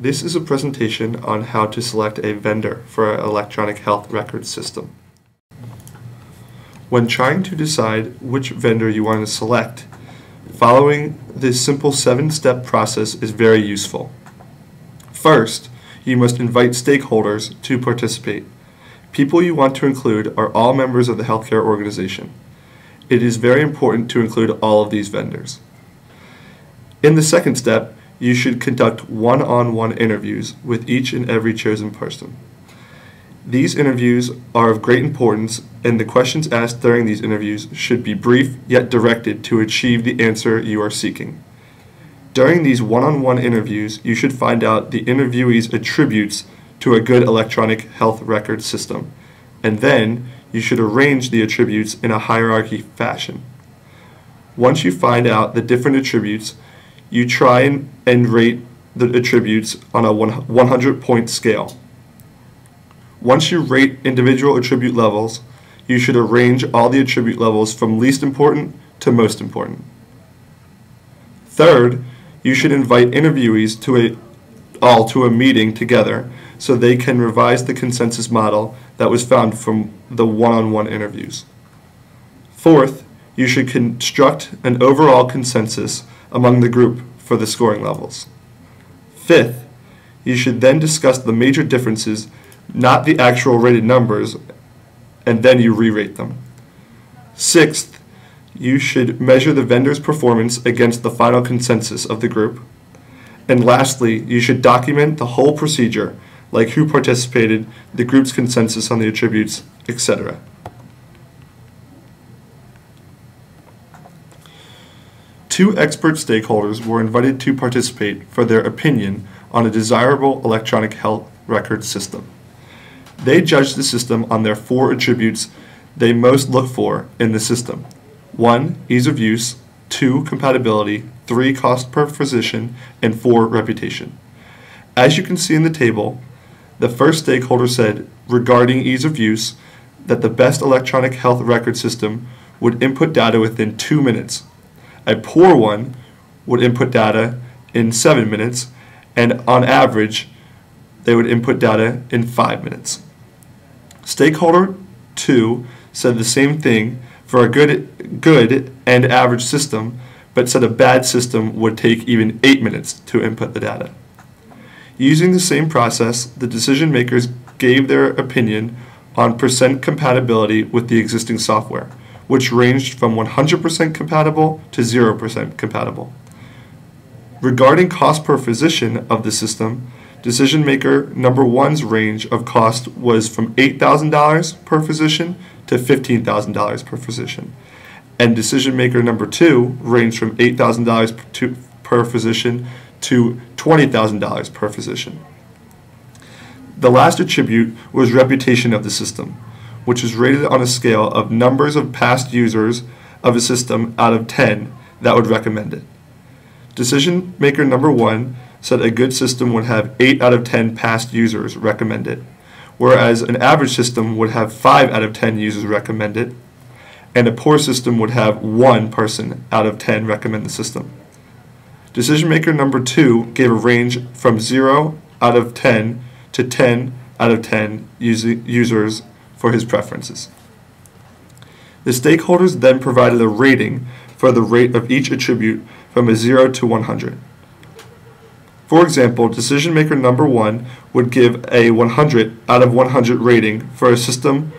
This is a presentation on how to select a vendor for an electronic health record system. When trying to decide which vendor you want to select, following this simple 7-step process is very useful. First, you must invite stakeholders to participate. People you want to include are all members of the healthcare organization. It is very important to include all of these vendors. In the second step, you should conduct one-on-one interviews with each and every chosen person. These interviews are of great importance, and the questions asked during these interviews should be brief yet directed to achieve the answer you are seeking. During these one-on-one interviews, you should find out the interviewee's attributes to a good electronic health record system, and then you should arrange the attributes in a hierarchy fashion. Once you find out the different attributes, you try and rate the attributes on a 100-point scale. Once you rate individual attribute levels, you should arrange all the attribute levels from least important to most important. Third, you should invite interviewees to a meeting together so they can revise the consensus model that was found from the one-on-one interviews. Fourth, you should construct an overall consensus among the group for the scoring levels. Fifth, you should then discuss the major differences, not the actual rated numbers, and then you re-rate them. Sixth, you should measure the vendor's performance against the final consensus of the group. And lastly, you should document the whole procedure, like who participated, the group's consensus on the attributes, etc. Two expert stakeholders were invited to participate for their opinion on a desirable electronic health record system. They judged the system on their 4 attributes they most look for in the system. 1. Ease of use, 2. Compatibility, 3. Cost per physician, and 4. Reputation. As you can see in the table, the first stakeholder said regarding ease of use that the best electronic health record system would input data within 2 minutes. A poor one would input data in 7 minutes, and on average, they would input data in 5 minutes. Stakeholder 2 said the same thing for a good and average system, but said a bad system would take even 8 minutes to input the data. Using the same process, the decision makers gave their opinion on % compatibility with the existing software, which ranged from 100% compatible to 0% compatible. Regarding cost per physician of the system, decision maker number 1's range of cost was from $8,000 per physician to $15,000 per physician, and decision maker number 2 ranged from $8,000 per physician to $20,000 per physician. The last attribute was reputation of the system, which is rated on a scale of numbers of past users of a system out of 10 that would recommend it. Decision maker number 1 said a good system would have 8 out of 10 past users recommend it, whereas an average system would have 5 out of 10 users recommend it, and a poor system would have 1 person out of 10 recommend the system. Decision maker number 2 gave a range from 0 out of 10 to 10 out of 10 users for his preferences. The stakeholders then provided a rating for the rate of each attribute from a 0 to 100. For example, decision maker number 1 would give a 100 out of 100 rating for a system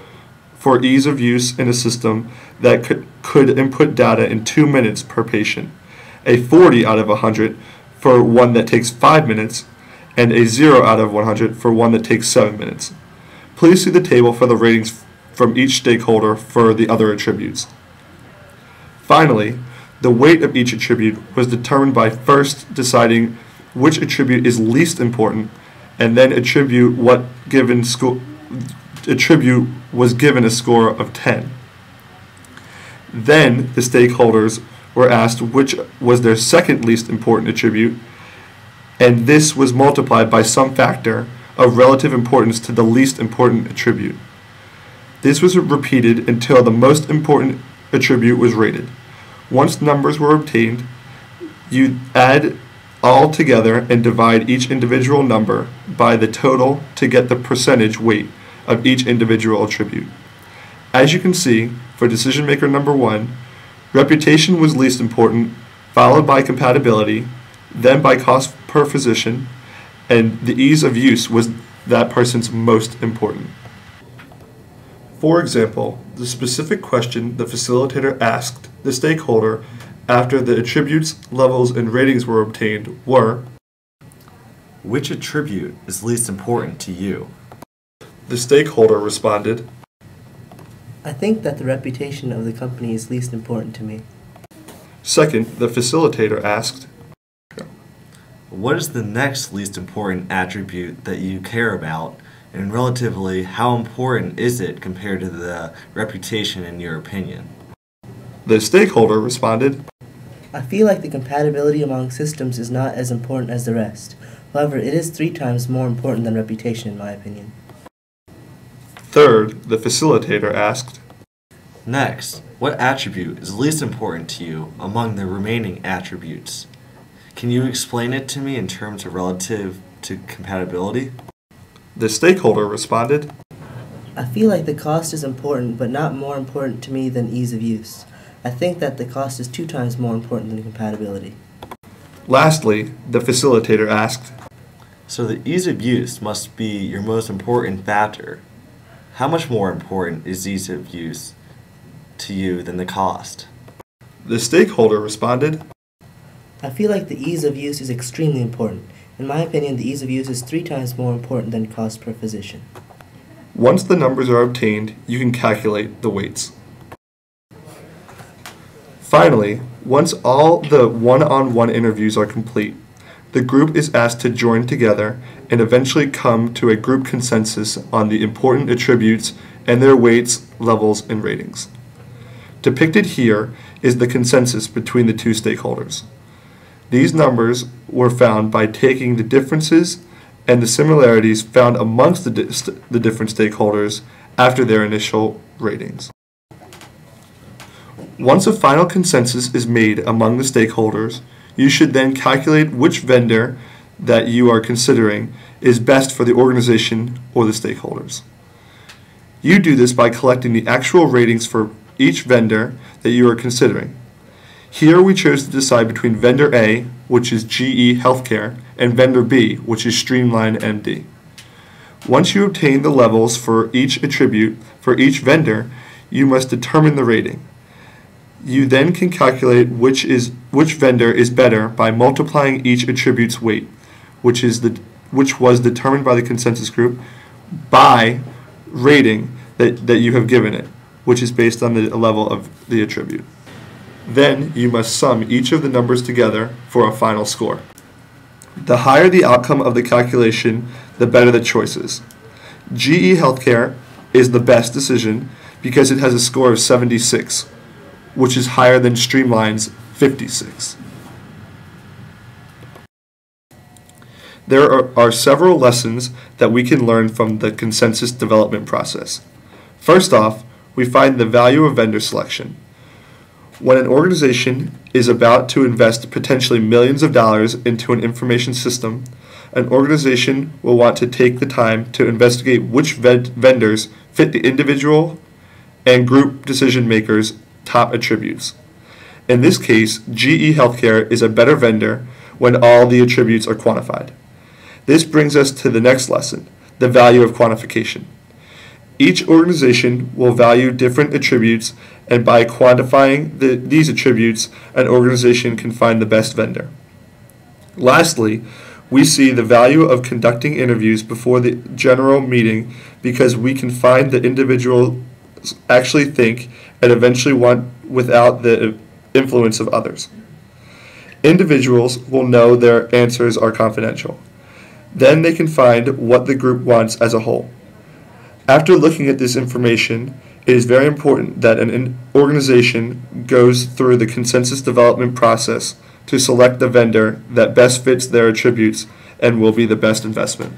for ease of use in a system that could input data in 2 minutes per patient, a 40 out of 100 for one that takes 5 minutes, and a 0 out of 100 for one that takes 7 minutes. Please see the table for the ratings from each stakeholder for the other attributes. Finally, the weight of each attribute was determined by first deciding which attribute is least important, and then attribute was given a score of 10. Then the stakeholders were asked which was their second least important attribute, and this was multiplied by some factor of relative importance to the least important attribute. This was repeated until the most important attribute was rated. Once numbers were obtained, you add all together and divide each individual number by the total to get the percentage weight of each individual attribute. As you can see, for decision maker number 1, reputation was least important, followed by compatibility, then by cost per physician, and the ease of use was that person's most important. For example, the specific question the facilitator asked the stakeholder after the attributes, levels, and ratings were obtained were, which attribute is least important to you? The stakeholder responded, I think that the reputation of the company is least important to me. Second, the facilitator asked, what is the next least important attribute that you care about, and relatively, how important is it compared to the reputation in your opinion? The stakeholder responded, I feel like the compatibility among systems is not as important as the rest. However, it is 3 times more important than reputation in my opinion. Third, the facilitator asked, next, what attribute is least important to you among the remaining attributes? Can you explain it to me in terms of relative to compatibility? The stakeholder responded, I feel like the cost is important, but not more important to me than ease of use. I think that the cost is 2 times more important than compatibility. Lastly, the facilitator asked, so the ease of use must be your most important factor. How much more important is ease of use to you than the cost? The stakeholder responded, I feel like the ease of use is extremely important. In my opinion, the ease of use is 3 times more important than cost per physician. Once the numbers are obtained, you can calculate the weights. Finally, once all the one-on-one interviews are complete, the group is asked to join together and eventually come to a group consensus on the important attributes and their weights, levels, and ratings. Depicted here is the consensus between the 2 stakeholders. These numbers were found by taking the differences and the similarities found amongst the different stakeholders after their initial ratings. Once a final consensus is made among the stakeholders, you should then calculate which vendor that you are considering is best for the organization or the stakeholders. You do this by collecting the actual ratings for each vendor that you are considering. Here we chose to decide between vendor A, which is GE Healthcare, and vendor B, which is Streamline MD. Once you obtain the levels for each attribute for each vendor, you must determine the rating. You then can calculate which vendor is better by multiplying each attribute's weight, which was determined by the consensus group, by rating that you have given it, which is based on the level of the attribute. Then you must sum each of the numbers together for a final score. The higher the outcome of the calculation, the better the choices. GE Healthcare is the best decision because it has a score of 76, which is higher than Streamline's 56. There are several lessons that we can learn from the consensus development process. First off, we find the value of vendor selection. When an organization is about to invest potentially millions of dollars into an information system, an organization will want to take the time to investigate which vendors fit the individual and group decision makers' top attributes. In this case, GE Healthcare is a better vendor when all the attributes are quantified. This brings us to the next lesson, the value of quantification. Each organization will value different attributes, and by quantifying these attributes, an organization can find the best vendor. Lastly, we see the value of conducting interviews before the general meeting because we can find the individuals actually think and eventually want without the influence of others. Individuals will know their answers are confidential. Then they can find what the group wants as a whole. After looking at this information, it is very important that an organization goes through the consensus development process to select the vendor that best fits their attributes and will be the best investment.